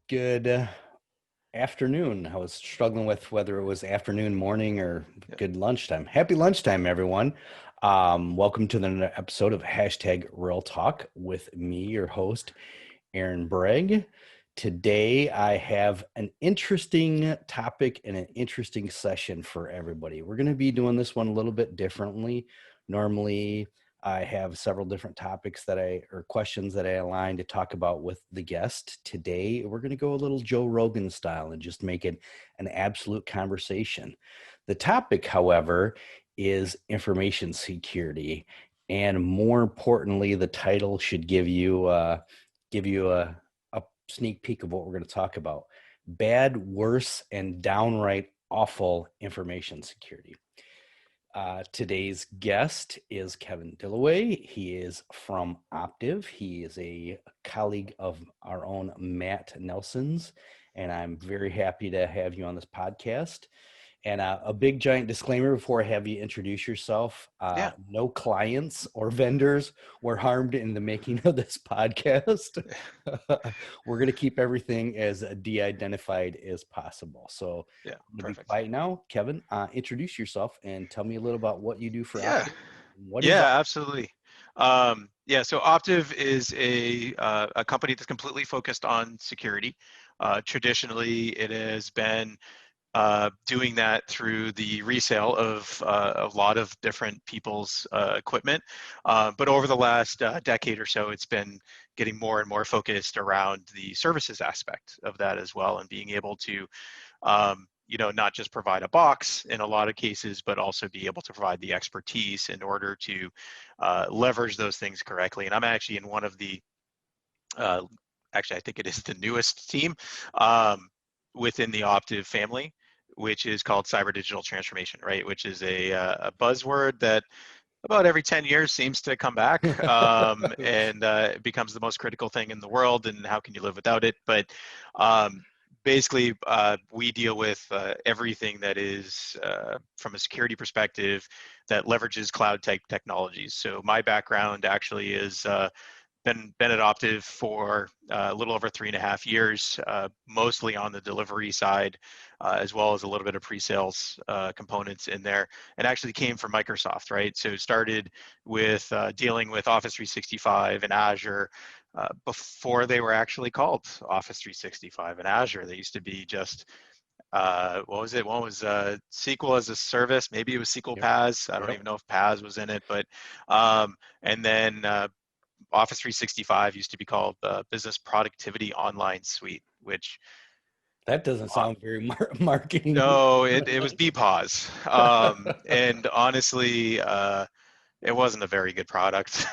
Good afternoon. I was struggling with whether it was afternoon, morning, or Yeah. good lunchtime. Happy lunchtime, everyone. Welcome to the episode of Hashtag Real Talk with me, your host, Aaron Bregg. Today, I have an interesting topic and an interesting session for everybody. We're going to be doing this one a little bit differently. Normally, I have several different topics or questions that I align to talk about with the guest. Today, we're going to go a little Joe Rogan style and just make it an absolute conversation. The topic, however, is information security. And more importantly, the title should give you a sneak peek of what we're going to talk about. Bad, worse, and downright awful information security. Today's guest is Kevin Dillaway. He is from Optiv. He is a colleague of our own Matt Nelson's, and I'm very happy to have you on this podcast. And a big giant disclaimer before I have you introduce yourself. Yeah. No clients or vendors were harmed in the making of this podcast. We're going to keep everything as de-identified as possible. So Yeah. I'm going to be Perfect. quiet now. Kevin, introduce yourself and tell me a little about what you do for Yeah. Optiv. What is Yeah. Absolutely. Yeah. So Optiv is a company that's completely focused on security. Traditionally, it has been doing that through the resale of a lot of different people's equipment. But over the last decade or so, it's been getting more and more focused around the services aspect of that as well, and being able to not just provide a box in a lot of cases, but also be able to provide the expertise in order to leverage those things correctly. And I'm actually in one of the, uh, actually, I think it is the newest team within the Optiv family, which is called cyber digital transformation, right? Which is a buzzword that about every 10 years seems to come back and it becomes the most critical thing in the world, and how can you live without it? But basically, we deal with everything that is from a security perspective that leverages cloud type technologies. So my background actually is been at Optiv for a little over 3.5 years, mostly on the delivery side, as well as a little bit of pre-sales components in there, and actually came from Microsoft, right? So started with dealing with Office 365 and Azure before they were actually called Office 365 and Azure. They used to be just what was it? One was SQL as a service. Maybe it was SQL Yep. PaaS. I don't Yep. even know if PaaS was in it, but and then Office 365 used to be called Business Productivity Online Suite, which That doesn't sound very marketing. no, it was BPAS. And honestly, it wasn't a very good product.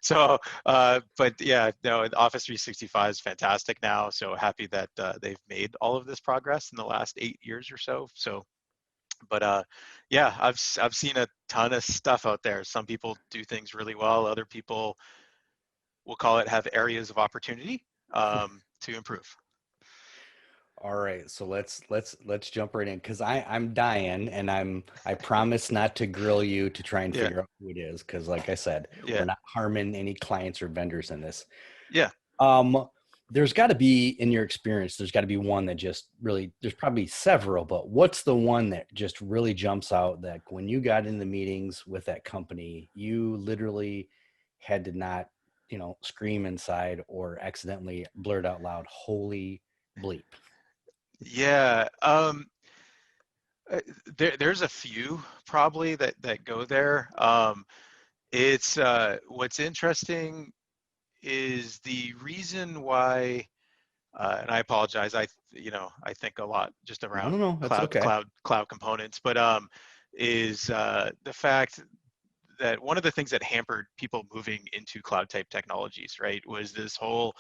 So, but yeah, no, Office 365 is fantastic now. So happy that they've made all of this progress in the last 8 years or so. So, but yeah, I've seen a ton of stuff out there. Some people do things really well. Other people, we'll call it, have areas of opportunity to improve. All right, so let's jump right in because I'm dying and I promise not to grill you to try and Yeah, figure out who it is because like I said, we're yeah, not harming any clients or vendors in this. yeah. Um, there's got to be in your experience, there's got to be one that just really there's probably several, but what's the one that just really jumps out that when you got in the meetings with that company, you literally had to not, scream inside or accidentally blurt out loud, "Holy bleep." Yeah, there's a few probably that go there. It's what's interesting is the reason why, and I apologize. I think a lot just No, no, around no, that's okay. cloud components, but is the fact that one of the things that hampered people moving into cloud type technologies, right, was this whole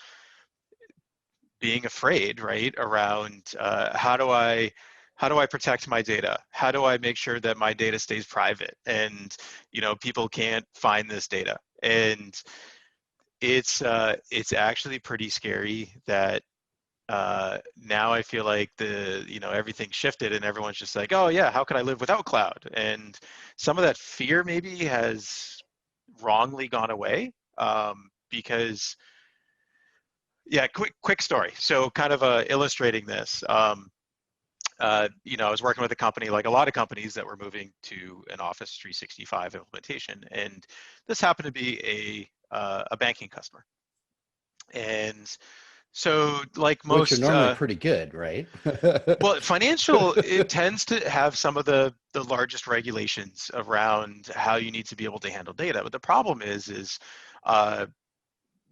being afraid, right, around how do I protect my data? How do I make sure that my data stays private and people can't find this data? And it's actually pretty scary that now I feel like everything shifted and everyone's just like, oh yeah, how can I live without cloud? And some of that fear maybe has wrongly gone away because Yeah, quick story. So kind of illustrating this. I was working with a company, like a lot of companies that were moving to an Office 365 implementation, and this happened to be a banking customer. And so, like Which are most, normally pretty good, right? well, financial, it tends to have some of the largest regulations around how you need to be able to handle data. But the problem is uh,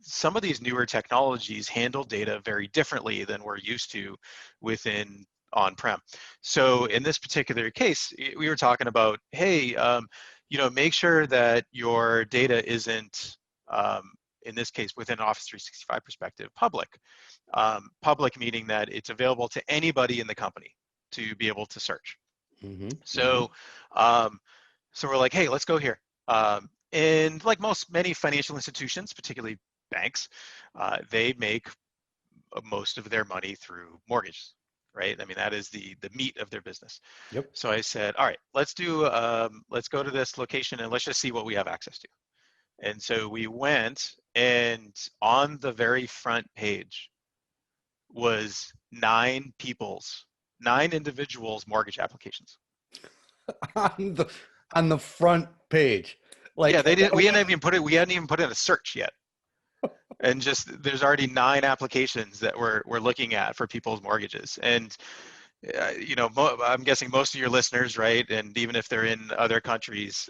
some of these newer technologies handle data very differently than we're used to within on-prem. So in this particular case, we were talking about, hey, make sure that your data isn't, um, in this case, within Office 365 perspective, public. Public meaning that it's available to anybody in the company to be able to search. Hmm. Hmm. So, um, so we're like, hey, let's go here. And like many financial institutions, particularly banks, they make most of their money through mortgages, right? I mean, that is the meat of their business. Yep. So I said, all right, let's go to this location and let's just see what we have access to. And so we went, and on the very front page was nine individuals' mortgage applications. on the on the front page, Yeah, like they didn't. We hadn't even put in a search yet, and just there's already nine applications that we're looking at for people's mortgages. And I'm guessing most of your listeners, right? And even if they're in other countries,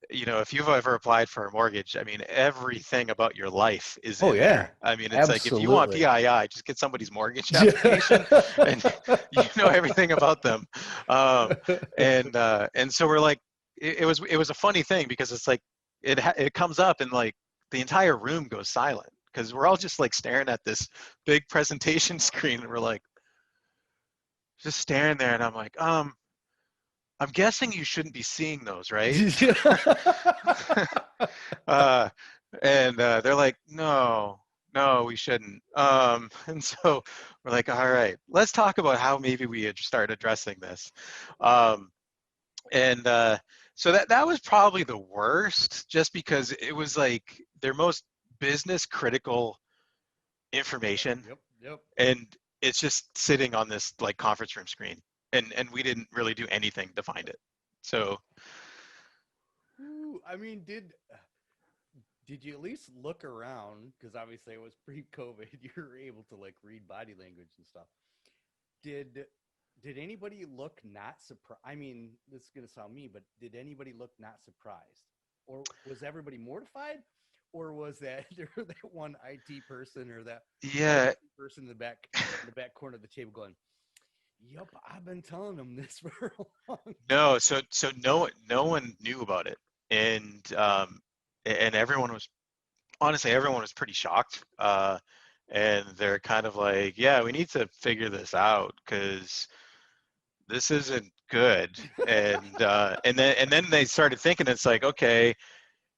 if you've ever applied for a mortgage, I mean, everything about your life is oh in yeah, there. I mean, it's like if you want absolutely. PII, just get somebody's mortgage application, and you know everything about them. Um, and so we're like, it was a funny thing because it's like it comes up and like the entire room goes silent because we're all just like staring at this big presentation screen, and we're like just staring there, and I'm like, I'm guessing you shouldn't be seeing those, right? uh, and they're like, no, no, we shouldn't. And so we're like, all right, let's talk about how maybe we start addressing this. Um, and so that was probably the worst, just because it was like their most business critical information, Yep, yep. and it's just sitting on this like conference room screen, and we didn't really do anything to find it. So Ooh, I mean, did you at least look around? Because obviously it was pre-COVID. You were able to like read body language and stuff. Did did anybody look not surprised? I mean, this is gonna sound mean, but did anybody look not surprised, or was everybody mortified, or was that there that one IT person or that yeah, marketing person in the back corner of the table going, "Yup, I've been telling them this for a long no, time." so no one knew about it, and everyone was, honestly, everyone was pretty shocked, and they're kind of like, yeah, we need to figure this out because this isn't good, and then they started thinking, it's like, okay,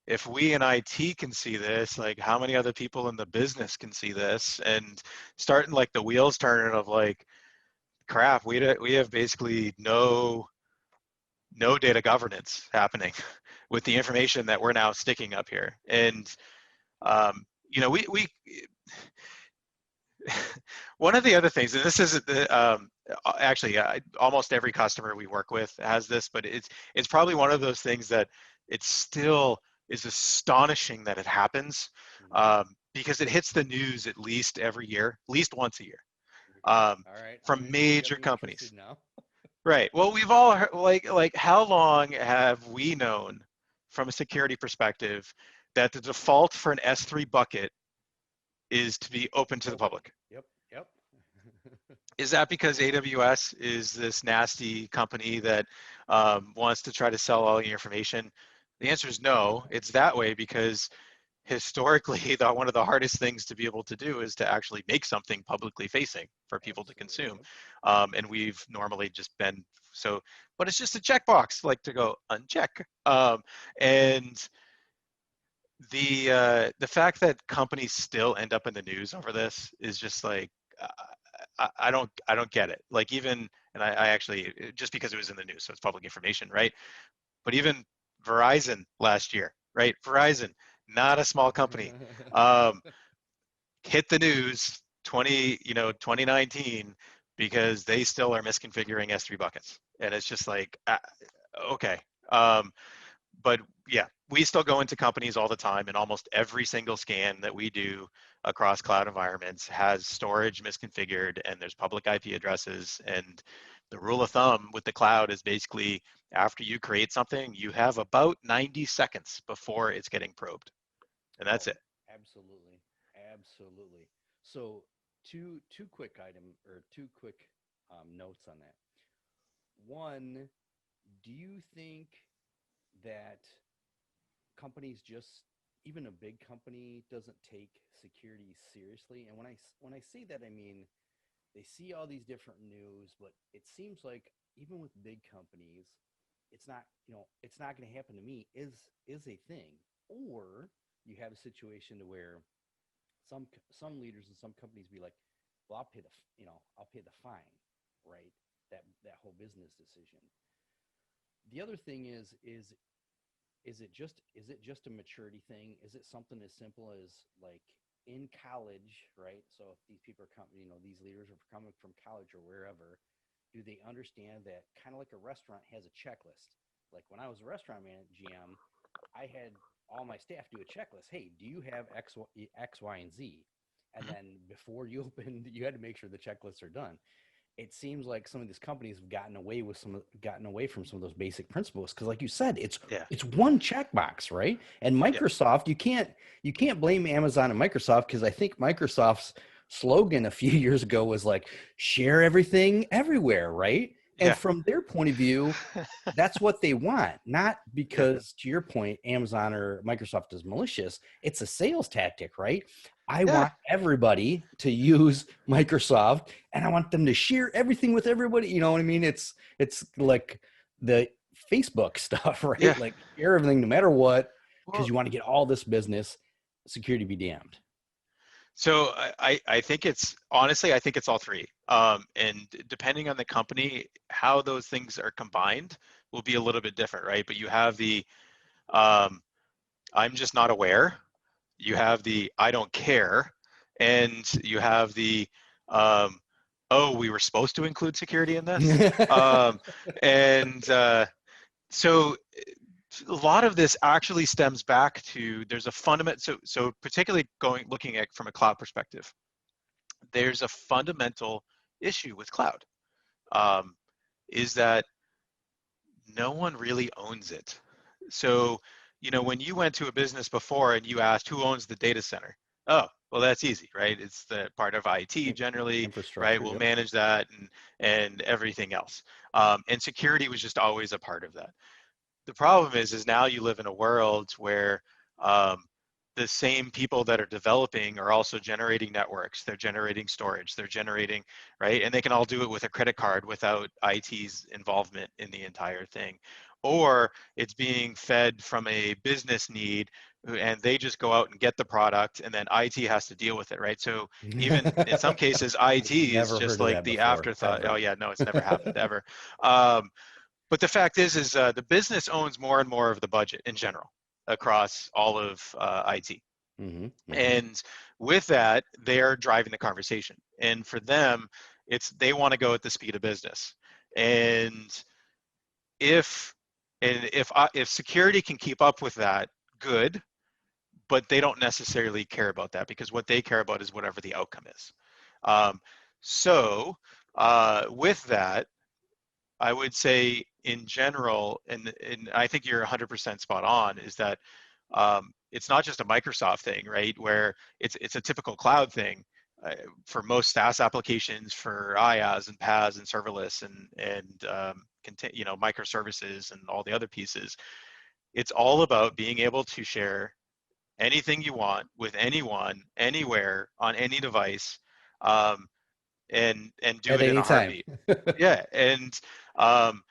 if we in IT can see this, like how many other people in the business can see this, and starting like the wheels turning of like, crap, we have basically no data governance happening with the information that we're now sticking up here. And we one of the other things, and this is actually almost every customer we work with has this, but it's probably one of those things that it still is astonishing that it happens, Mhm. because it hits the news at least every year, at least once a year, All right, from you got major me companies. interested now. Right. Well, we've all heard, like how long have we known from a security perspective that the default for an S3 bucket is to be open to the Open. public? Yep, yep. Is that because AWS is this nasty company that wants to try to sell all the information? The answer is no. It's that way because historically, one of the hardest things to be able to do is to actually make something publicly facing for people to Absolutely. consume. Yep. And we've normally just been so, but it's just a checkbox, like to go uncheck. And the fact that companies still end up in the news over this is just like, uh, I don't get it. Like even, and I actually, just because it was in the news, so it's public information, right? But even Verizon last year, right? Verizon, not a small company, um, hit the news 2019 because they still are misconfiguring S3 buckets. And it's just like, okay. But yeah, we still go into companies all the time, and almost every single scan that we do across cloud environments has storage misconfigured, and there's public IP addresses. And the rule of thumb with the cloud is basically after you create something, you have about 90 seconds before it's getting probed, and that's Oh, it. absolutely. Absolutely. So two quick notes on that. One, do you think that companies just even a big company doesn't take security seriously? And when I say that, I mean they see all these different news, but it seems like even with big companies, it's not, it's not going to happen to me is a thing. Or you have a situation to where some leaders in some companies be like, well, I'll pay the fine, right? That whole business decision. The other thing is it just a maturity thing? Is it something as simple as like in college, right? So if these people are coming, these leaders are coming from college or wherever, do they understand that kind of like a restaurant has a checklist? Like when I was a restaurant man GM, I had all my staff do a checklist. Hey, do you have X, Y, and Z? And Mhm. then before you opened, you had to make sure the checklists are done. It seems like some of these companies have gotten away from some of those basic principles because, like you said, Yeah, it's one checkbox, right? And yeah, Microsoft, you can't blame Amazon and Microsoft because I think Microsoft's slogan a few years ago was like share everything everywhere, right? And yeah, from their point of view, that's what they want, not yeah, because to your point, Amazon or Microsoft is malicious. It's a sales tactic, right? I yeah, want everybody to use Microsoft and I want them to share everything with everybody. You know what I mean? It's like the Facebook stuff, yeah. right? Like share everything no matter what, because Well, you want to get all this business. Security be damned. so I think it's honestly, I think it's all three. And depending on the company, how those things are combined will be a little bit different, right? But you have the um, I'm just not aware. You have the I don't care, and you have the um, oh, we were supposed to include security in this. Um, and so a lot of this actually stems back to there's a fundament. So particularly looking at from a cloud perspective, there's a fundamental issue with cloud. Um, is that no one really owns it. So, when you went to a business before and you asked who owns the data center, oh, well, that's easy, right? It's the part of IT generally, right? Infrastructure, We'll yep. manage that and everything else. And security was just always a part of that. The problem is now you live in a world where um, the same people that are developing are also generating networks, they're generating storage, they're generating, right? And they can all do it with a credit card without IT's involvement in the entire thing. Or it's being fed from a business need and they just go out and get the product and then IT has to deal with it, right? So even in some cases, I've IT is never just heard of like that the before, afterthought. Oh ever. yeah, no, it's never happened ever. Um, but the fact is the business owns more and more of the budget in general across all of IT. Hmm. Hmm. And with that, they're driving the conversation. And for them, it's they want to go at the speed of business. And if if security can keep up with that, good. But they don't necessarily care about that because what they care about is whatever the outcome is. Um, so with that, I would say in general, and I think you're 100% spot on, is that it's not just a Microsoft thing, right? Where it's a typical cloud thing for most SaaS applications for IaaS and PaaS and serverless and microservices and all the other pieces. It's all about being able to share anything you want with anyone, anywhere, on any device, um, and do At it in any a time. heartbeat. Yeah, um,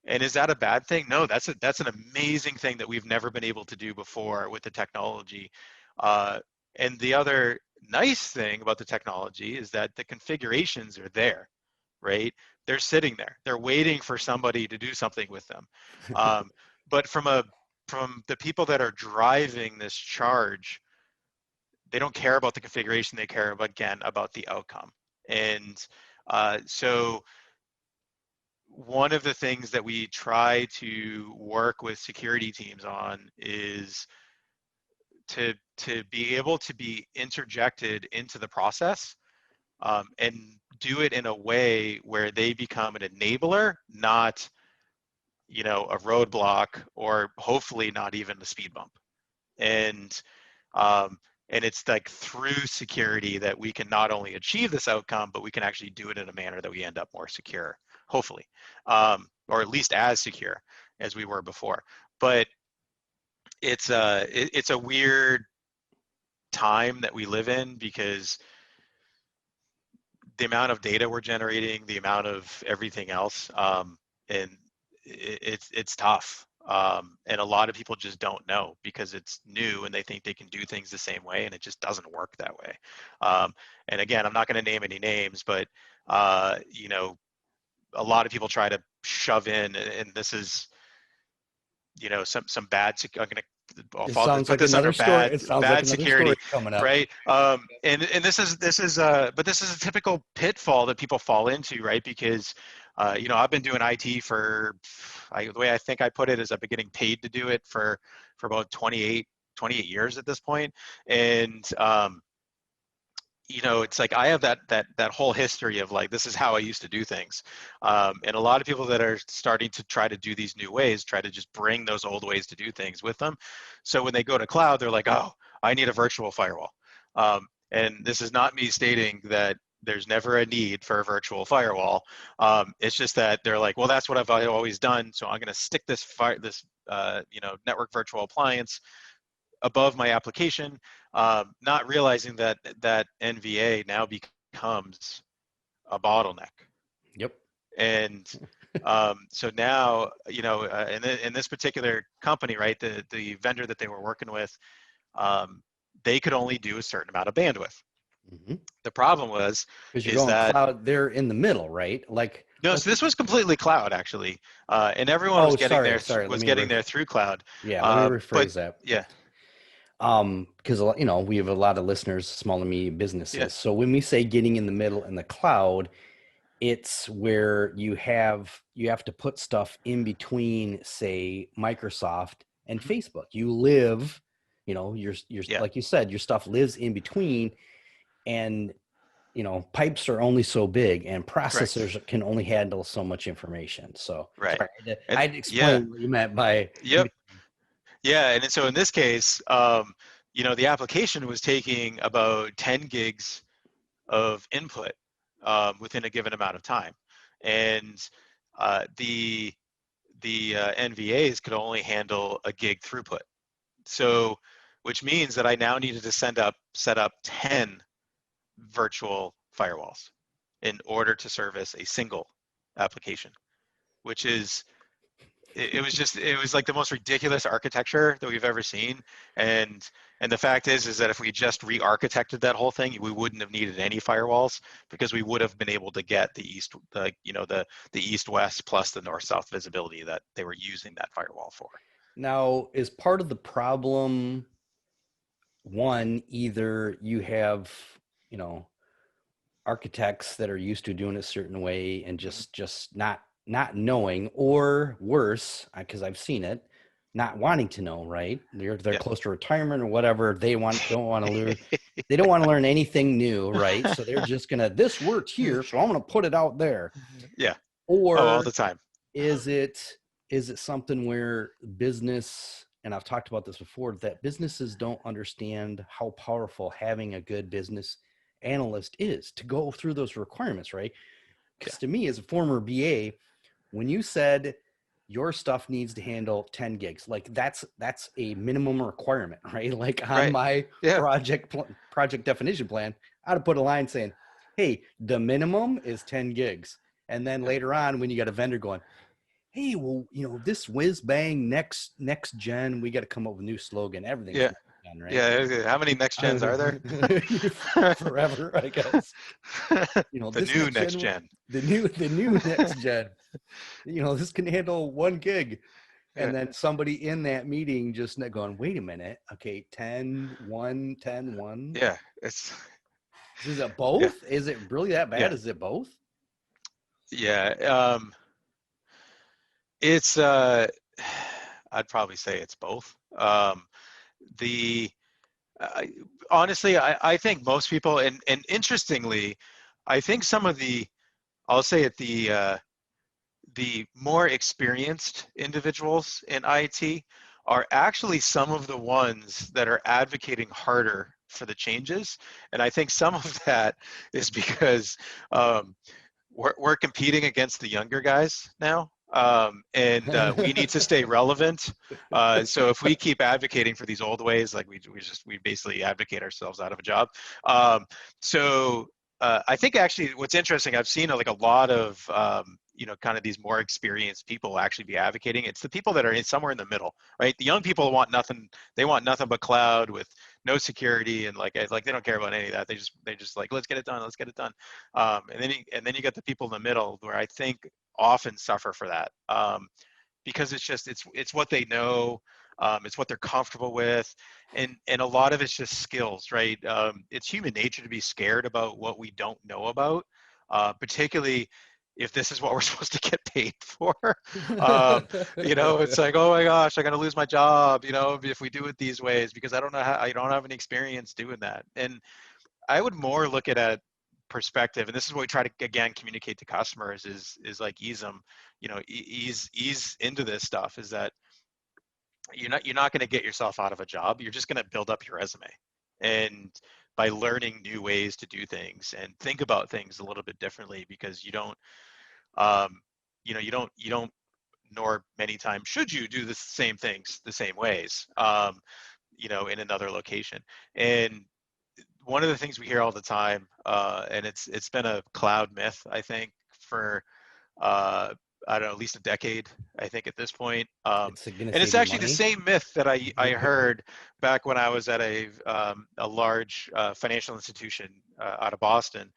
and is that a bad thing? No, that's an amazing thing that we've never been able to do before with the technology. Uh, and the other nice thing about the technology is that the configurations are there, right? They're sitting there. They're waiting for somebody to do something with them. Um, but from the people that are driving this charge, they don't care about the configuration. They care about, again, about the outcome. And so one of the things that we try to work with security teams on is to be able to be interjected into the process, and do it in a way where they become an enabler, not, you know, a roadblock, or hopefully not even a speed bump. And um, and it's like through security that we can not only achieve this outcome, but we can actually do it in a manner that we end up more secure, hopefully, or at least as secure as we were before. But it's a weird time that we live in, because the amount of data we're generating, the amount of everything else, and it's tough. And a lot of people just don't know because it's new and they think they can do things the same way, and it just doesn't work that way. And again, I'm not going to name any names, but you know, a lot of people try to shove in, and this is, you know, some bad. I'm going to It sounds put like this under another story. It sounds like bad another story security, coming up. right? And this is but this is a typical pitfall that people fall into, right? Because you know, I've been doing IT for, the way I think I put it is I've been getting paid to do it for about 28 years at this point. And you know, it's like I have that whole history of like, this is how I used to do things. And a lot of people that are starting to try to do these new ways try to just bring those old ways to do things with them. So when they go to cloud, they're like, oh, I need a virtual firewall. And this is not me stating that there's never a need for a virtual firewall. It's just that they're like, well, that's what I've always done, so I'm going to stick this you know, network virtual appliance above my application, not realizing that that NVA now becomes a bottleneck. Yep. And so now, you know, in this particular company, right, the vendor that they were working with, they could only do a certain amount of bandwidth. Mm-hmm. The problem was, Because you're is going that, cloud, they're in the middle, right? Like, no, so this was completely cloud actually, and everyone was getting there sorry. through cloud. Yeah, let me But rephrase that. yeah, Because you know, we have a lot of listeners, small and medium yeah, businesses. So when we say getting in the middle in the cloud, it's where you have to put stuff in between, say, Microsoft and mhm, Facebook. You live, you know, your yeah, like you said, your stuff lives in between, and you know, pipes are only so big, and correct, processors can only handle so much information. So right, sorry, I and had to yeah, explain what you meant by in yep. Yeah, and so in this case, you know, the application was taking about 10 gigs of input within a given amount of time, and the NVAs could only handle a gig throughput. So, which means that I now needed to set up 10 virtual firewalls in order to service a single application, which is, it was like the most ridiculous architecture that we've ever seen. And the fact is that if we just re-architected that whole thing, we wouldn't have needed any firewalls, because we would have been able to get the east west plus the north south visibility that they were using that firewall for. Now, is part of the problem one, either you have, you know, architects that are used to doing it a certain way and Mhm. just not knowing, or worse, because I've seen it, not wanting to know, right? They're Yeah. close to retirement or whatever. Don't want to learn. They don't want to learn anything new, right? So they're just gonna, this worked here, so I'm gonna put it out there. Yeah. Oh, all the Or time. is it something where business, and I've talked about this before, that businesses don't understand how powerful having a good business analyst is to go through those requirements, right? Yeah. Because to me, as a former BA, when you said your stuff needs to handle 10 gigs, like that's a minimum requirement, right? Like on Right. my Yeah. project definition plan, I'd have put a line saying, hey, the minimum is 10 gigs. And then Yeah. later on, when you got a vendor going, hey, well, you know, this whiz bang next gen, we got to come up with a new slogan. Everything's Yeah. next gen, right? Yeah. How many next gens are there? Forever, I guess. You know, The this new next next gen, gen. the new next gen, you know, this can handle 1 gig. and then somebody in that meeting just going, wait a minute. Okay. 10, 1, 10, 1. Yeah, it's Is it yeah, both? Is it really that yeah, bad? Is it both? yeah. It's I'd probably say it's both. The I, Honestly, I think most people, and interestingly, I think some of the, I'll say it, the more experienced individuals in IT are actually some of the ones that are advocating harder for the changes. And I think some of that is because um, we're competing against the younger guys now. And we need to stay relevant. So if we keep advocating for these old ways, like we basically advocate ourselves out of a job. Um, so I think actually what's interesting, I've seen like a lot of kind of these more experienced people actually be advocating. It's the people that are somewhere in the middle, right? The young people want nothing. They want nothing but cloud with no security, and like they don't care about any of that. They just like, let's get it done. Let's get it done. And then you get the people in the middle where I think often suffer for that, because it's what they know, it's what they're comfortable with, and a lot of it's just skills, right? It's human nature to be scared about what we don't know about, particularly if this is what we're supposed to get paid for. um, it's like, oh my gosh, I'm gonna lose my job, if we do it these ways, because I don't have any experience doing that. And I would more look at a perspective, and this is what we try to again communicate to customers is like ease them, ease into this stuff. Is that you're not going to get yourself out of a job. You're just going to build up your resume, and by learning new ways to do things and think about things a little bit differently, because um, you don't, nor many times should you do the same things the same ways, in another location. And one of the things we hear all the time, and it's been a cloud myth, I think, for uh, I don't know, at least a decade, I think at this point. It's going to And save it's you actually the money. same myth that I heard back when I was at a large financial institution out of Boston,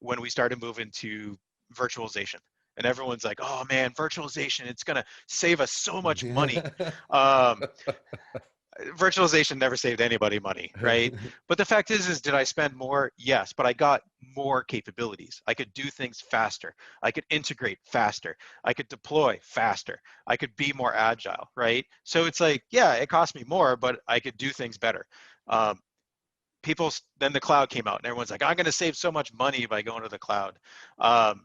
when we started moving to virtualization. And everyone's like, oh man, virtualization, it's going to save us so much money. Um, Virtualization never saved anybody money, right? But the fact is did I spend more? Yes, but I got more capabilities. I could do things faster. I could integrate faster. I could deploy faster. I could be more agile, right? So it's like, yeah, it cost me more, but I could do things better. Um, then the cloud came out, and everyone's like, I'm going to save so much money by going to the cloud. Um,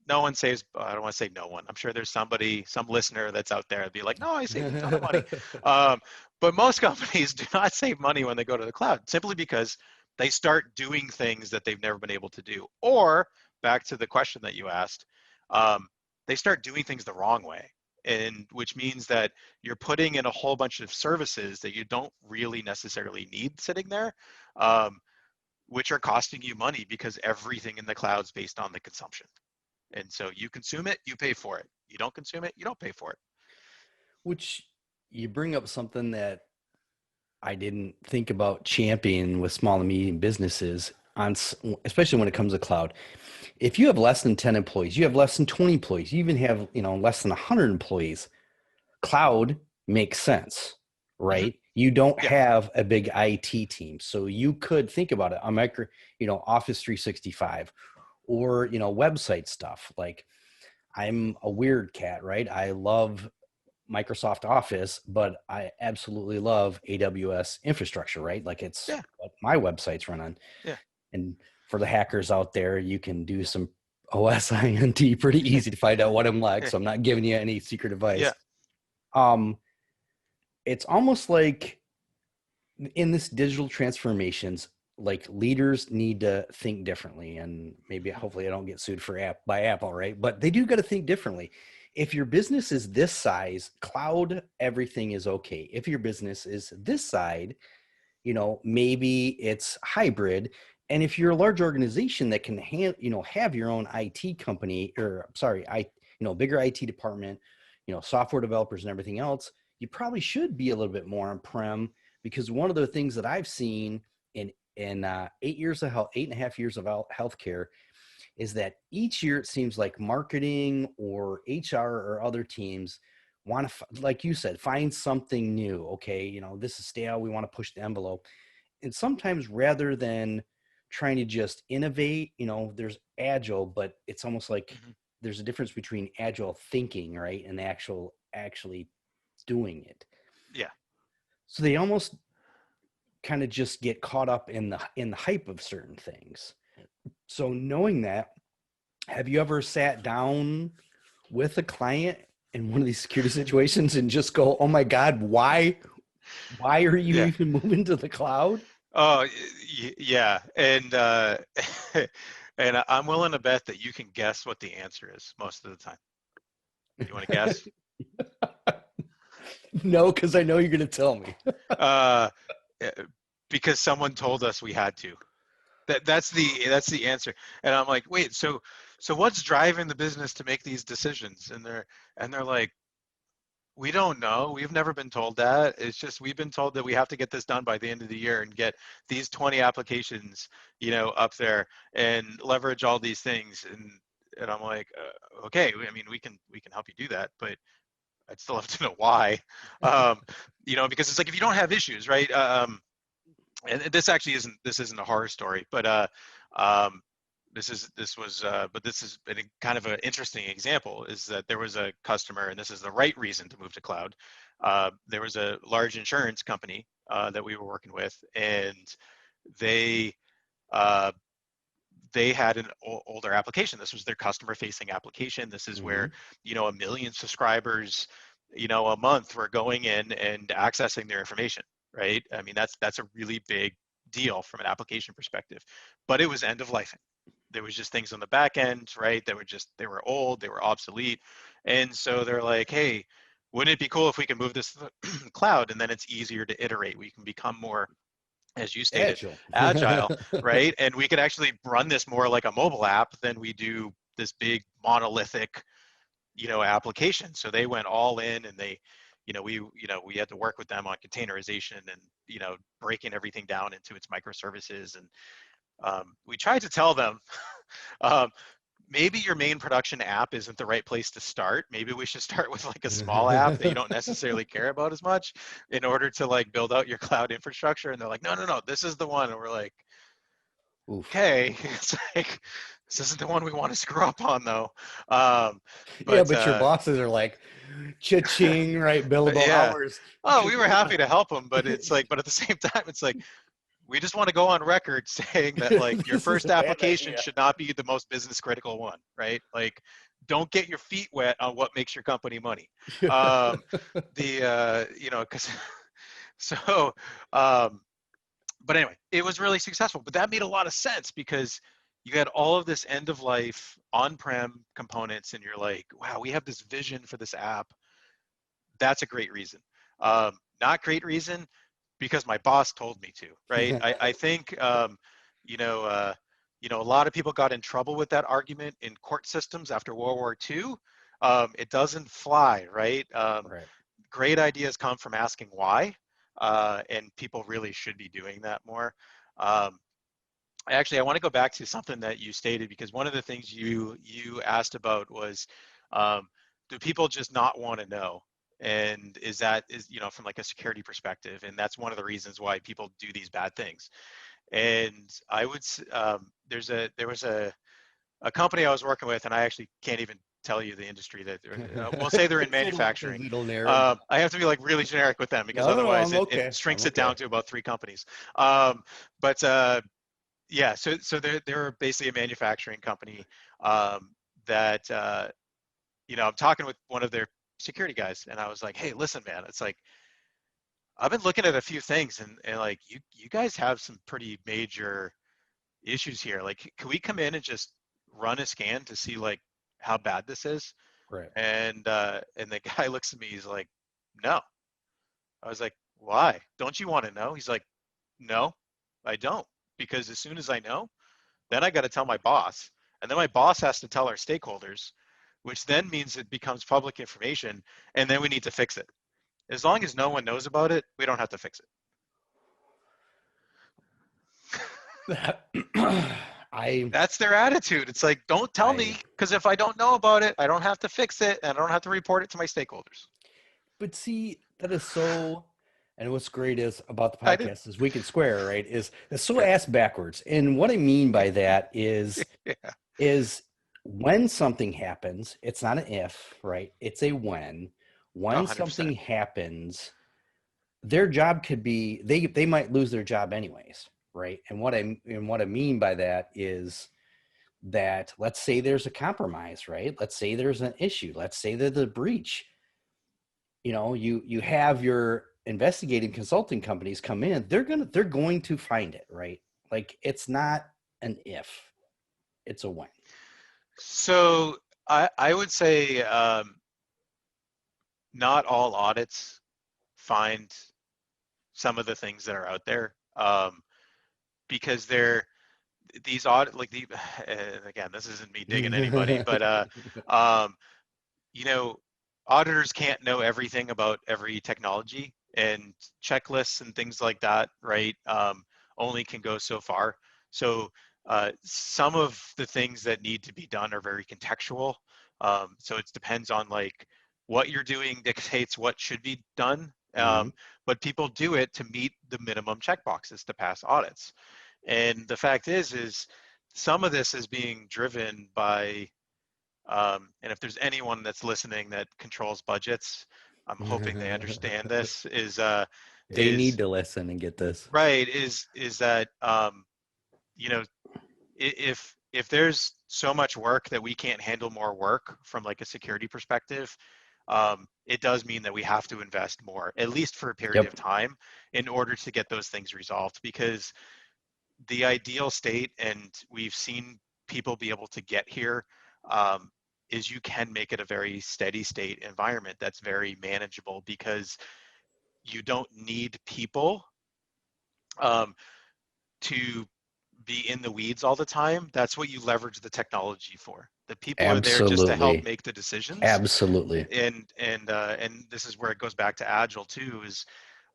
no one saves, I don't want to say no one, I'm sure there's somebody, some listener that's out there that'd be like, no, I saved a ton of money. um, but most companies do not save money when they go to the cloud, simply because they start doing things that they've never been able to do. Or back to the question that you asked, um, they start doing things the wrong way, and which means that you're putting in a whole bunch of services that you don't really necessarily need sitting there, um, which are costing you money, because everything in the cloud is based on the consumption. And so you consume it, you pay for it. You don't consume it, you don't pay for it. Which you bring up something that I didn't think about championing with small and medium businesses on, especially when it comes to cloud. If you have less than 10 employees, you have less than 20 employees, you even have, less than 100 employees, cloud makes sense, Hmm. right? You don't Yeah. have a big IT team. So you could think about it on Office 365 or, website stuff. Like I'm a weird cat, right? I love Microsoft Office, but I absolutely love AWS infrastructure, right? Like it's Yeah. what my websites run on. Yeah. And for the hackers out there, you can do some OSINT pretty easy to find out what I'm like. Yeah. So I'm not giving you any secret Yeah. advice. Um, it's almost like in this digital transformations, like leaders need to think differently. And maybe hopefully I don't get sued by Apple, right? But they do got to think differently. If your business is this size, cloud, everything is okay. If your business is this side, maybe it's hybrid. And if you're a large organization that can have your own IT company, or sorry, bigger IT department, software developers and everything else, you probably should be a little bit more on prem, because one of the things that I've seen in 8 years of health, 8.5 years of healthcare, is that each year it seems like marketing or HR or other teams want to, like you said, find something new. Okay, this is stale. We want to push the envelope. And sometimes rather than trying to just innovate, there's agile, but it's almost like Hmm. there's a difference between agile thinking, right, and actually doing it. Yeah. So they almost kind of just get caught up in the hype of certain things. So knowing that, have you ever sat down with a client in one of these security situations and just go, "Oh my God, why are you Yeah. even moving to the cloud?" Oh, yeah. And and I'm willing to bet that you can guess what the answer is most of the time. You want to guess? No, because I know you're going to tell me. Uh, eh, because someone told us we had to. That's the answer. And I'm like, wait, so what's driving the business to make these decisions? And they're like, we don't know. We've never been told that. It's just we've been told that we have to get this done by the end of the year and get these 20 applications, up there and leverage all these things. And I'm like, okay, I mean, we can help you do that, but I'd still have to know why. Um, because it's like if you don't have issues, right? And this isn't a horror story, but um, this is kind of an interesting example. Is that there was a customer, and this is the right reason to move to cloud. There was a large insurance company that we were working with, and they uh, they had an older application. This was their customer facing application. This is where, Mhm. 1 million subscribers, a month were going in and accessing their information, right? I mean, that's a really big deal from an application perspective, but it was end of life. There was just things on the back end, right? They were old, they were obsolete. And so they're like, hey, wouldn't it be cool if we can move this to the cloud, and then it's easier to iterate. We can become more, as you stated, Agile. agile, right? And we could actually run this more like a mobile app than we do this big monolithic, application. So they went all in, and we had to work with them on containerization and, breaking everything down into its microservices. And we tried to tell them, um, maybe your main production app isn't the right place to start. Maybe we should start with like a small app that you don't necessarily care about as much in order to like build out your cloud infrastructure. And they're like, no, no, no, this is the one. And we're like, Oof. okay, it's like, this isn't the one we want to screw up on though. Um, Yeah, but but your bosses are like, cha-ching, right? Billable yeah, hours oh, because we we were want happy to help them, but it's like, but at the same time, it's like, we just want to go on record saying that like your this is first a bad application idea. should not be the most business critical one, right? Like, don't get your feet wet on what makes your company money. Um, because so, um, but anyway, it was really successful. But that made a lot of sense because you had all of this end of life on-prem components, and you're like, wow, we have this vision for this app. That's a great reason. Not great reason because my boss told me to, right? I think, you know, uh, a lot of people got in trouble with that argument in court systems after World War II. It doesn't fly, right? Right. Great ideas come from asking why, and people really should be doing that more. Um, I want to go back to something that you stated, because one of the things you asked about was, do people just not want to know? And is from like a security perspective, and that's one of the reasons why people do these bad things. And there was a company I was working with, and I actually can't even tell you the industry that we'll say they're in Because manufacturing. it'll narrow it down. I have to be like really generic with them because No, no, no. otherwise I'm it okay. I'm shrinks it down okay. to about 3 companies. But yeah, so they're basically a manufacturing company, um, that I'm talking with one of their security guys, and I was like, hey, listen, man, it's like I've been looking at a few things, and like you guys have some pretty major issues here. Like, can we come in and just run a scan to see like how bad this is? Right. And the guy looks at me, he's like, no. I was like, why? Don't you want to know? He's like, no, I don't, because as soon as I know, then I got to tell my boss, and then my boss has to tell our stakeholders, which then means it becomes public information, and then we need to fix it. As long as no one knows about it, we don't have to fix it. That- I That's their attitude. It's like, don't tell I me, because if I don't know about it, I don't have to fix it, and I don't have to report it to my stakeholders. but see, that is so, and what's great is about the I did. podcast is we can square, right? Is it's so Yeah. ass backwards. And what I mean by that Yeah. is when something happens, it's not an if, right? It's a when. When something 100%. happens, their job could be they might lose their job anyways, right? And what I mean by that is that let's say there's a compromise, right? Let's say there's an issue. Let's say there's a breach. You have your investigating consulting companies come in. They're going to find it, right? Like it's not an if, it's a when. So I would say not all audits find some of the things that are out there because they're these audit like the again, this isn't me digging anybody, but um, you know, auditors can't know everything about every technology, and checklists and things like that, right? Only can go so far. So some of the things that need to be done are very contextual. So it depends on like what you're doing dictates what should be done. Mhm. But people do it to meet the minimum checkboxes to pass audits. And the fact is some of this is being driven by and if there's anyone that's listening that controls budgets, I'm hoping they understand this. They need Is to listen and get this. right? Is that you know if there's so much work that we can't handle more work from like a security perspective, it does mean that we have to invest more, at least for a period of Yep. time, in order to get those things resolved. Because the ideal state, and we've seen people be able to get here, um, is you can make it a very steady state environment that's very manageable because you don't need people um, to be in the weeds all the time. That's what you leverage the technology for. The people are there just to help Absolutely. make the decisions, Absolutely. and this is where it goes back to agile too. Is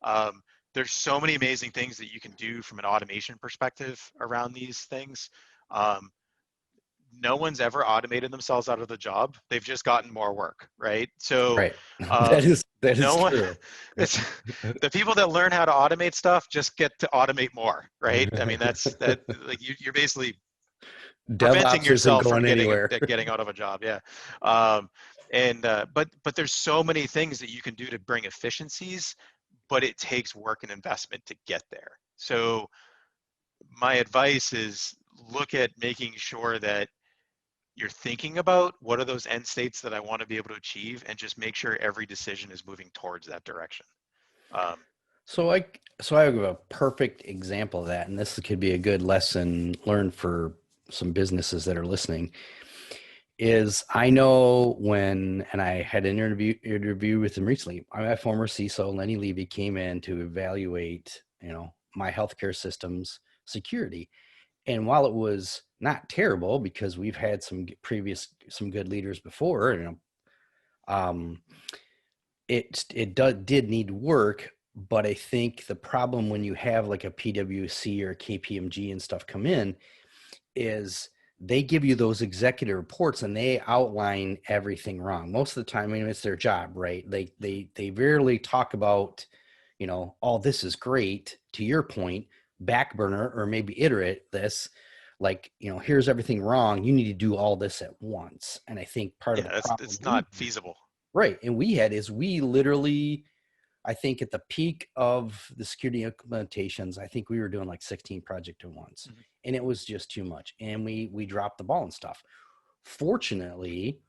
um, there's so many amazing things that you can do from an automation perspective around these things. Um, no one's ever automated themselves out of the job. They've just gotten more work, right? So Right. That um, is that is no one, true. it's the people that learn how to automate stuff just get to automate more, right? I mean, that's that like you're basically preventing DevOps isn't yourself from going anywhere. getting out of a job. Yeah. Um, but there's so many things that you can do to bring efficiencies, but it takes work and investment to get there. So my advice is look at making sure that you're thinking about what are those end states that I want to be able to achieve, and just make sure every decision is moving towards that direction. Um, So I have a perfect example of that, and this could be a good lesson learned for some businesses that are listening. Is I know when, and I had an interview with him recently. My former CISO Lenny Levy came in to evaluate, my healthcare system's security. And while it was not terrible because we've had some good leaders before, um, did need work. But I think the problem when you have like a PwC or KPMG and stuff come in is they give you those executive reports and they outline everything wrong. Most of the time, I mean, it's their job, right? They rarely talk about, all this is great, to your point, back burner or maybe iterate this, like, here's everything wrong. You need to do all this at once. And I think part of yeah, the that's problem it's we not had, feasible. right, and we had is we literally, I think at the peak of the security implementations, I think we were doing like 16 projects at once, Mhm. and it was just too much. And we dropped the ball and stuff. Fortunately,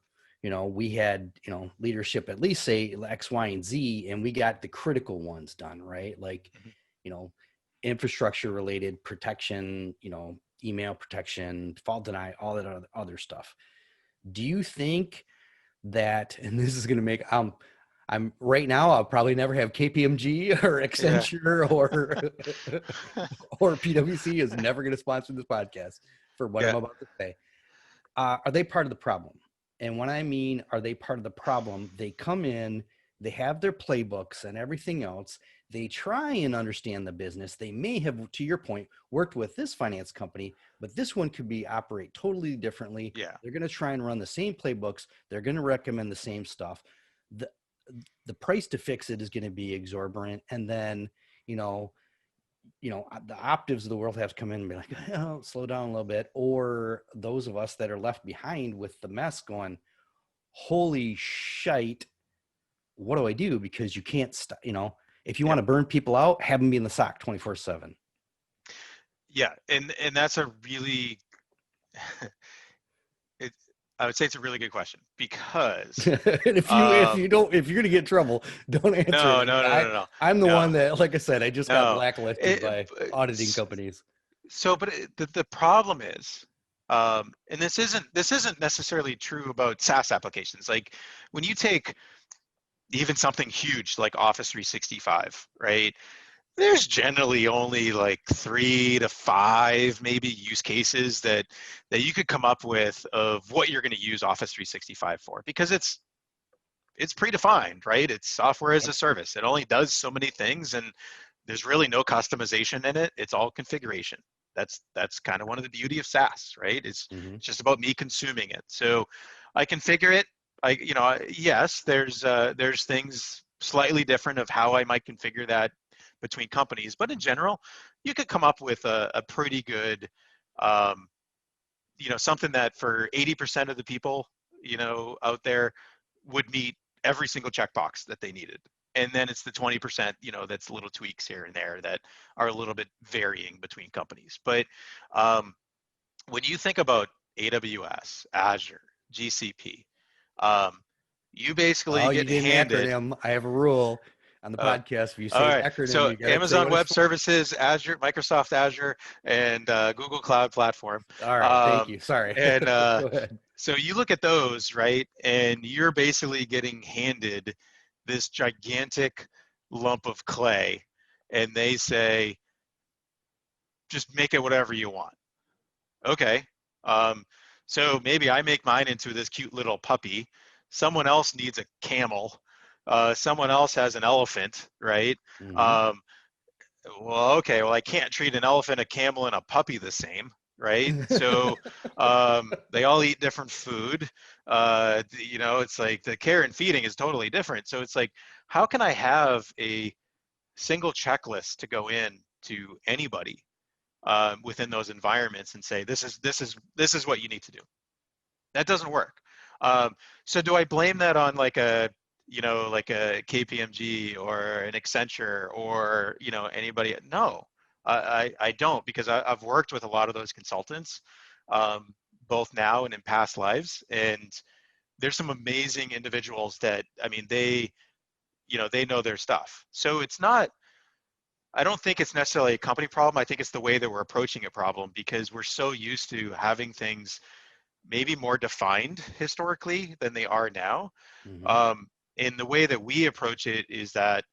we had, leadership at least say X, Y, and Z, and we got the critical ones done, right? Like, Mhm. you know, infrastructure related protection, email protection, fault deny, all that other stuff. Do you think that, and this is going to make, I'm right now, I'll probably never have KPMG or Yeah. Accenture or or PwC is never going to sponsor this podcast for what I'm Yeah. about to say. Are they part of the problem? And when I mean, are they part of the problem? They come in, they have their playbooks and everything else. They try and understand the business. They may have, to your point, worked with this finance company, but this one could be operate totally differently. Yeah. They're going to try and run the same playbooks. They're going to recommend the same stuff. the price to fix it is going to be exorbitant. And then, you know, the Optivs of the world have to come in and be like, oh, slow down a little bit. Or those of us that are left behind with the mess going, holy shite, what do I do? Because you can't stop, if you want Yep. to burn people out, have them be in the sock 24/7. Yeah, and that's a really it, I would say it's a really good question because And if um, you don't, if you're going to get in trouble, don't answer no, it. no, no, no, no, I'm the one no, that, like I said, I just got no. blacklisted It, by auditing companies. so, but the problem is, and this isn't necessarily true about SaaS applications. Like when you take even something huge like Office 365, right? There's generally only like 3 to 5 maybe use cases that you could come up with of what you're going to use Office 365 for, because it's predefined, right? It's software as a Yep. service. It only does so many things, and there's really no customization in it. It's all configuration. That's kind of one of the beauty of SaaS, right? Mm-hmm. It's just about me consuming it. So I configure it. Yes, there's things slightly different of how I might configure that between companies, but in general, you could come up with a pretty good, um, something that for 80% of the people, out there would meet every single checkbox that they needed. And then it's the 20%, that's little tweaks here and there that are a little bit varying between companies. But um, when you think about AWS, Azure, GCP, um, you basically Oh, you get did an handed, acronym. I have a rule on the uh, podcast. If you all say an right, acronym, so you got to say Amazon what it's Web for. Services, Azure, Microsoft Azure, and Google Cloud Platform. All right. Thank Um, you. Sorry. and Go ahead. So you look at those, right, and you're basically getting handed this gigantic lump of clay, and they say, just make it whatever you want. Okay. Um, so maybe I make mine into this cute little puppy. Someone else needs a camel. Someone else has an elephant, right? Mm-hmm. Um, well, okay, well, I can't treat an elephant, a camel, and a puppy the same, right? So they all eat different food. It's like the care and feeding is totally different. So it's like, how can I have a single checklist to go in to anybody within those environments and say, this is what you need to do? That doesn't work. So do I blame that on like a KPMG or an Accenture or anybody? No, I don't, because I've worked with a lot of those consultants, um, both now and in past lives, and there's some amazing individuals that, I mean, they know their stuff. So it's not. I don't think it's necessarily a company problem. I think it's the way that we're approaching a problem, because we're so used to having things maybe more defined historically than they are now. Mm-hmm. Um, and the way that we approach it is that,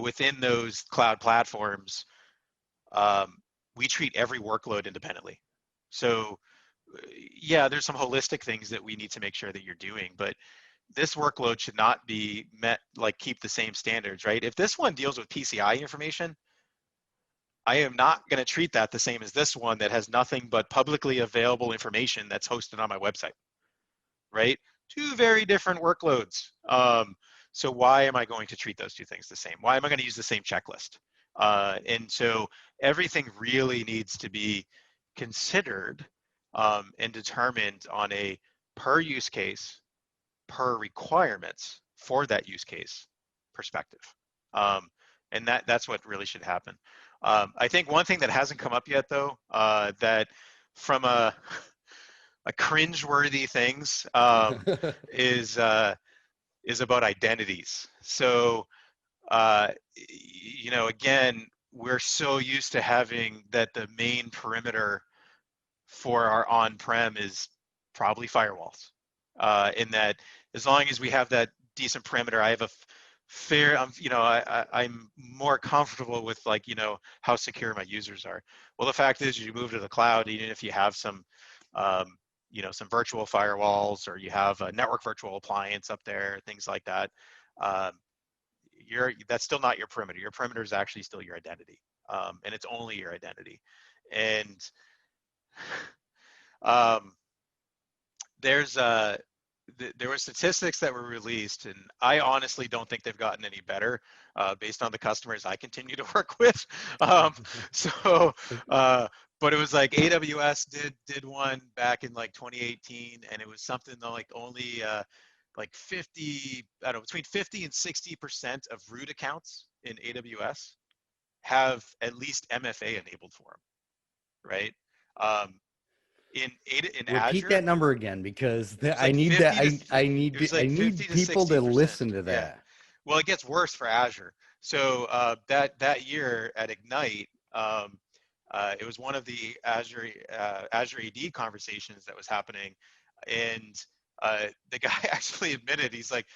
within those cloud platforms, um, we treat every workload independently. So, yeah, there's some holistic things that we need to make sure that you're doing, but this workload should not be met, like keep the same standards, right? If this one deals with PCI information, I am not going to treat that the same as this one that has nothing but publicly available information that's hosted on my website, right? Two very different workloads. So why am I going to treat those two things the same? Why am I going to use the same checklist? And so everything really needs to be considered and determined on a per use case, per requirements for that use case perspective. Um, and that's what really should happen. I think one thing that hasn't come up yet, though, that from a cringe-worthy things is about identities. So again, we're so used to having that the main perimeter for our on-prem is probably firewalls. In that, as long as we have that decent perimeter, I have a fair, I'm more comfortable with how secure my users are. Well, the fact is, you move to the cloud, even if you have some, some virtual firewalls, or you have a network virtual appliance up there, things like that. Um, that's still not your perimeter. Your perimeter is actually still your identity, and it's only your identity. And um, there's there were statistics that were released, and I honestly don't think they've gotten any better based on the customers I continue to work with. Um, so, uh, but it was like AWS did one back in like 2018, and it was something like only like 50, I don't know, between 50 and 60% of root accounts in AWS have at least MFA enabled for them, right? Um, in Repeat Azure, that number again because it was I like need that. 50 to it was I like 50 need to people to 60%. listen to Yeah. that. Well, it gets worse for Azure. So that year at Ignite, it was one of the Azure AD conversations that was happening, and the guy actually admitted he's like,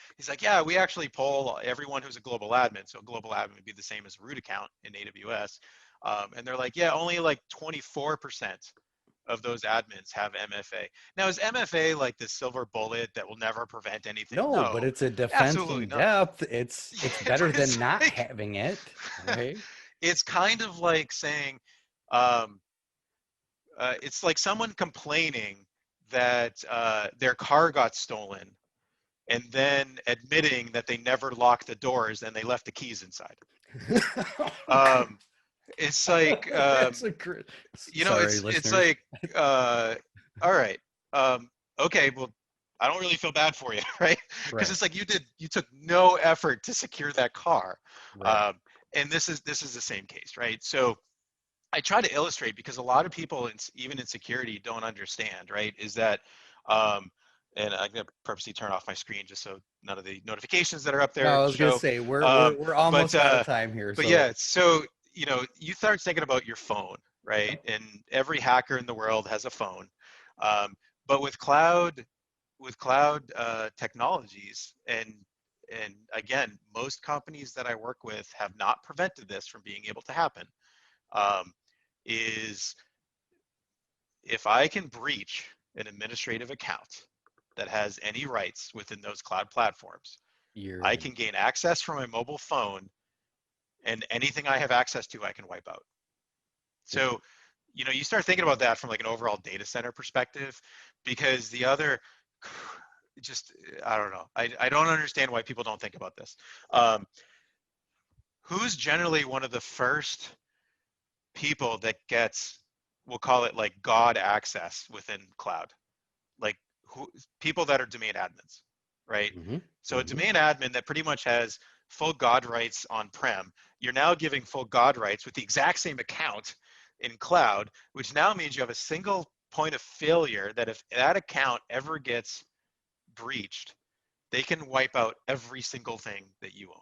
yeah, we actually poll everyone who's a global admin. So a global admin would be the same as a root account in AWS, and they're like, yeah, only like 24% of those admins have MFA. Now, is MFA like the silver bullet that will never prevent anything? No, but No, it's a defense absolutely in not. depth. It's Yeah, better but than it's not like having it, right? it's kind of like saying, um, it's like someone complaining that their car got stolen and then admitting that they never locked the doors and they left the keys inside. Um, it's like That's a great. Sorry, it's listeners. like uh all right, um okay, well, I don't really feel bad for you, right? Because Right, it's like you took no effort to secure that car. right. um and this is the same case, right? So I try to illustrate, because a lot of people even in security don't understand, right, is that and I'm gonna purposely turn off my screen just so none of the notifications that are up No, there I was gonna show. say um we're but almost out of uh time here, but so yeah, so you start thinking about your phone, right? And every hacker in the world has a phone. um, but with cloud technologies, and again, most companies that I work with have not prevented this from being able to happen. um, is if I can breach an administrative account that has any rights within those cloud platforms, you're I can gain access from my mobile phone, and anything I have access to, I can wipe out. So, you start thinking about that from like an overall data center perspective, because the other, just, I don't know. I don't understand why people don't think about this. Um, who's generally one of the first people that gets, we'll call it like God access within cloud? Like who, people that are domain admins, right? hmm So a hmm domain admin that pretty much has full God rights on-prem, you're now giving full God rights with the exact same account in cloud, which now means you have a single point of failure that if that account ever gets breached, they can wipe out every single thing that you own.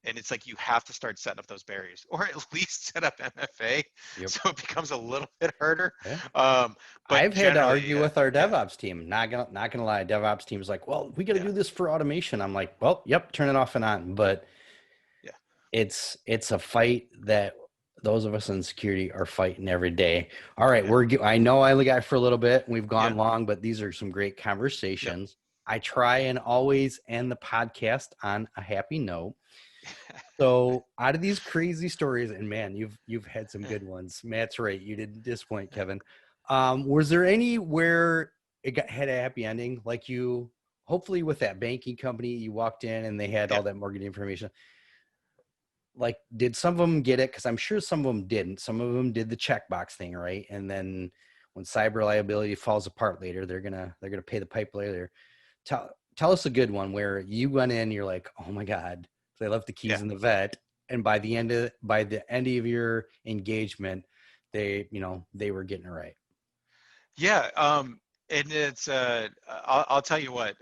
And it's like you have to start setting up those barriers, or at least set up MFA, Yep. so it becomes a little bit harder. Yeah. Um, but I've had to generally, argue with our yeah, DevOps team. Not gonna lie, DevOps team's like, well, we got to yeah, do this for automation. I'm like, well, yep, turn it off and on. But yeah, it's a fight that those of us in security are fighting every day. All right, yeah, I know I only got for a little bit. We've yeah, gone long, but these are some great yeah. conversations. I try and always end the podcast on a happy note. So out of these crazy stories, and man, you've had some good ones. Matt's right. You didn't disappoint, Kevin. Was there any where had a happy ending? Like you, hopefully with that banking company, you walked in and they had Yeah. all that mortgage information. Like, did some of them get it? Because I'm sure some of them didn't. Some of them did the checkbox thing, right? And then when cyber liability falls apart later, they're gonna pay the pipe later. Tell us a good one where you went in, you're like, oh my God, they left the keys Yeah. in the vet. And by the end of your engagement, they were getting it right. Yeah. And it's I'll tell you what.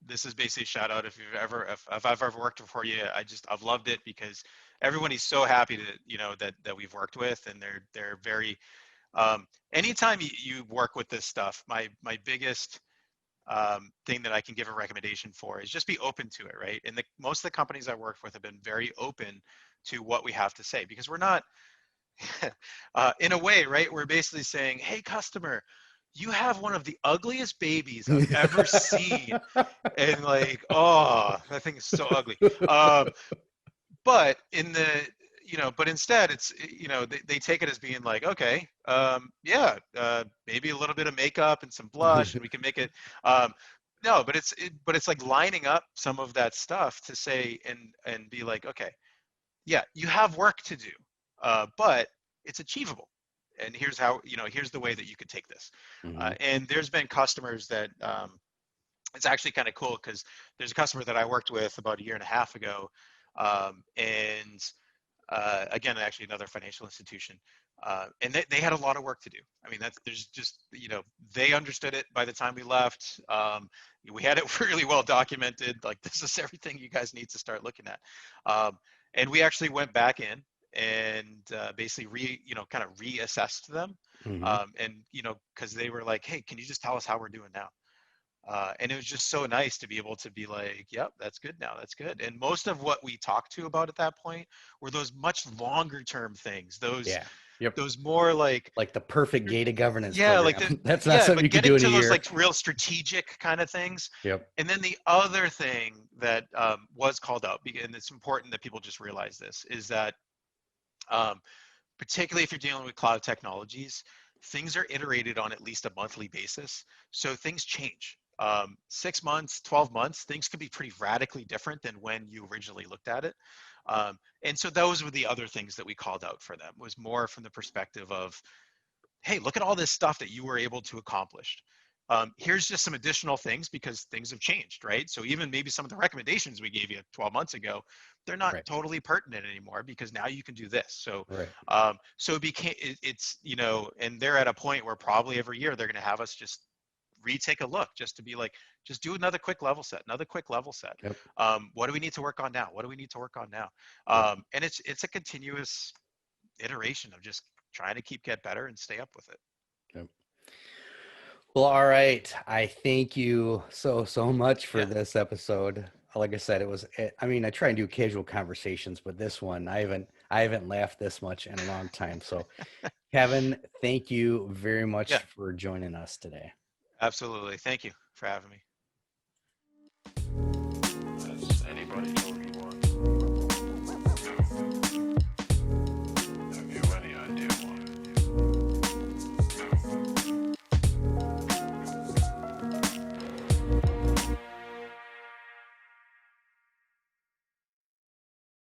This is basically a shout out if I've ever worked for you. I've loved it, because everybody's so happy that we've worked with, and they're very anytime you work with this stuff, my biggest thing that I can give a recommendation for is just be open to it, right? And most of the companies I work with have been very open to what we have to say, because we're not in a way, right? We're basically saying, hey, customer, you have one of the ugliest babies I've ever seen. And like, oh, that thing is so ugly. But but instead it's, they take it as being like, okay, yeah, maybe a little bit of makeup and some blush, and we can make it. Um, no, but it's like lining up some of that stuff to say and be like, okay, yeah, you have work to do, but it's achievable. And here's how, here's the way that you could take this. Hmm. And there's been customers that, it's actually kind of cool because there's a customer that I worked with about a year and a half ago. And again, actually another financial institution. And they had a lot of work to do. I mean, there's just, they understood it by the time we left. We had it really well documented. Like, this is everything you guys need to start looking at. And we actually went back in and basically kind of reassessed them. Hmm. And, because they were like, hey, can you just tell us how we're doing now? And it was just so nice to be able to be like, yep, that's good now, that's good. And most of what we talked to about at that point were those much longer term things, those Yeah. Yep. those more like, Like the perfect data governance yeah, like program. That's not something but you could getting do in a to those year. like real strategic kind of things. Yep. And then the other thing that was called out, and it's important that people just realize this, is that um, particularly if you're dealing with cloud technologies, things are iterated on at least a monthly basis. So things change. 6 months, 12 months, things can be pretty radically different than when you originally looked at it. And so those were the other things that we called out for them, was more from the perspective of, hey, look at all this stuff that you were able to accomplish. Here's just some additional things because things have changed, right? So even maybe some of the recommendations we gave you 12 months ago, they're not Right. totally pertinent anymore because now you can do this. So, Right. so it became, it's, and they're at a point where probably every year they're going to have us just retake a look, just to be like, just do another quick level set, another quick level set. Yep. What do we need to work on now? What do we need to work on now? Yep. And it's a continuous iteration of just trying to get better and stay up with it. Yep. Well, all right. I thank you so much for Yeah. this episode. Like I said, I mean, I try and do casual conversations, but this one, I haven't laughed this much in a long time. So, Kevin, thank you very much Yeah, for joining us today. absolutely. Thank you for having me.